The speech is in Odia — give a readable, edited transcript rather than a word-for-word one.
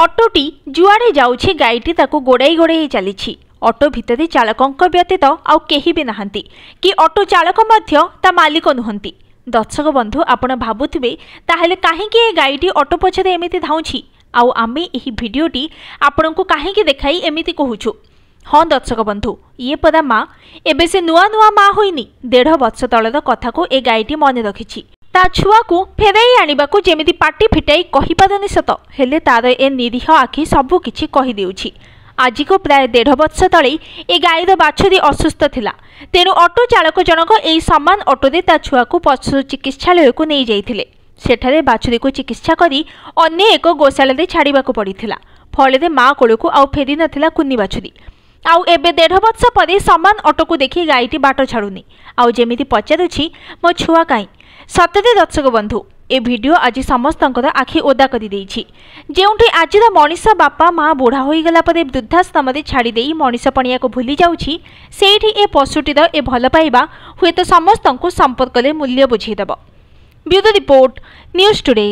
ଅଟୋଟି ଯୁଆଡ଼େ ଯାଉଛି ଗାଈଟି ତାକୁ ଗୋଡ଼ାଇ ଗୋଡ଼ାଇ ଚାଲିଛି। ଅଟୋ ଭିତରେ ଚାଳକଙ୍କ ବ୍ୟତୀତ ଆଉ କେହି ବି ନାହାନ୍ତି କି ଅଟୋ ଚାଳକ ମଧ୍ୟ ତା ମାଲିକ ନୁହନ୍ତି। ଦର୍ଶକ ବନ୍ଧୁ, ଆପଣ ଭାବୁଥିବେ ତାହେଲେ କାହିଁକି ଏ ଗାଈଟି ଅଟୋ ପଛରେ ଏମିତି ଧାଉଁଛି ଆଉ ଆମେ ଏହି ଭିଡ଼ିଓଟି ଆପଣଙ୍କୁ କାହିଁକି ଦେଖାଇ ଏମିତି କହୁଛୁ। ହଁ ଦର୍ଶକ ବନ୍ଧୁ, ଇଏ ପରା ମା। ଏବେ ସେ ନୂଆ ନୂଆ ମା ହୋଇନି, 1.5 ବର୍ଷ ତଳର କଥାକୁ ଏ ଗାଈଟି ମନେ ରଖିଛି। ତା ଛୁଆକୁ ଫେରାଇ ଆଣିବାକୁ ଯେମିତି ପାଟି ଫିଟାଇ କହିପାରୁନି ସତ, ହେଲେ ତାର ଏ ନିରୀହ ଆଖି ସବୁକିଛି କହିଦେଉଛି। ଆଜିକୁ ପ୍ରାୟ 1.5 ବର୍ଷ ତଳେ ଏ ଗାଈର ବାଛୁରୀ ଅସୁସ୍ଥ ଥିଲା। ତେଣୁ ଅଟୋ ଚାଳକ ଜଣକ ଏହି ସମାନ ଅଟୋରେ ତା ଛୁଆକୁ ପଶୁ ଚିକିତ୍ସାଳୟକୁ ନେଇଯାଇଥିଲେ। ସେଠାରେ ବାଛୁରୀକୁ ଚିକିତ୍ସା କରି ଅନ୍ୟ ଏକ ଗୋଶାଳାରେ ଛାଡ଼ିବାକୁ ପଡ଼ିଥିଲା। ଫଳରେ ମା କୋଳକୁ ଆଉ ଫେରି ନଥିଲା କୁନି ବାଛୁରୀ। ଆଉ ଏବେ 1.5 ବର୍ଷ ପରେ ସମାନ ଅଟୋକୁ ଦେଖି ଗାଈଟି ବାଟ ଛାଡ଼ୁନି, ଆଉ ଯେମିତି ପଚାରୁଛି ମୋ ଛୁଆ କାହିଁ। ସତରେ ଦର୍ଶକ ବନ୍ଧୁ, ଏ ଭିଡ଼ିଓ ଆଜି ସମସ୍ତଙ୍କର ଆଖି ଓଦା କରିଦେଇଛି। ଯେଉଁଠି ଆଜିର ମଣିଷ ବାପା ମା ବୁଢ଼ା ହୋଇଗଲା ପରେ ବୃଦ୍ଧାଶ୍ରମରେ ଛାଡ଼ିଦେଇ ମଣିଷ ପଣିଆକୁ ଭୁଲି ଯାଉଛି, ସେଇଠି ଏ ପଶୁଟିର ଏ ଭଲ ପାଇବା ହୁଏତ ସମସ୍ତଙ୍କୁ ସମ୍ପର୍କରେ ମୂଲ୍ୟ ବୁଝେଇଦେବ। Bureau report, news today.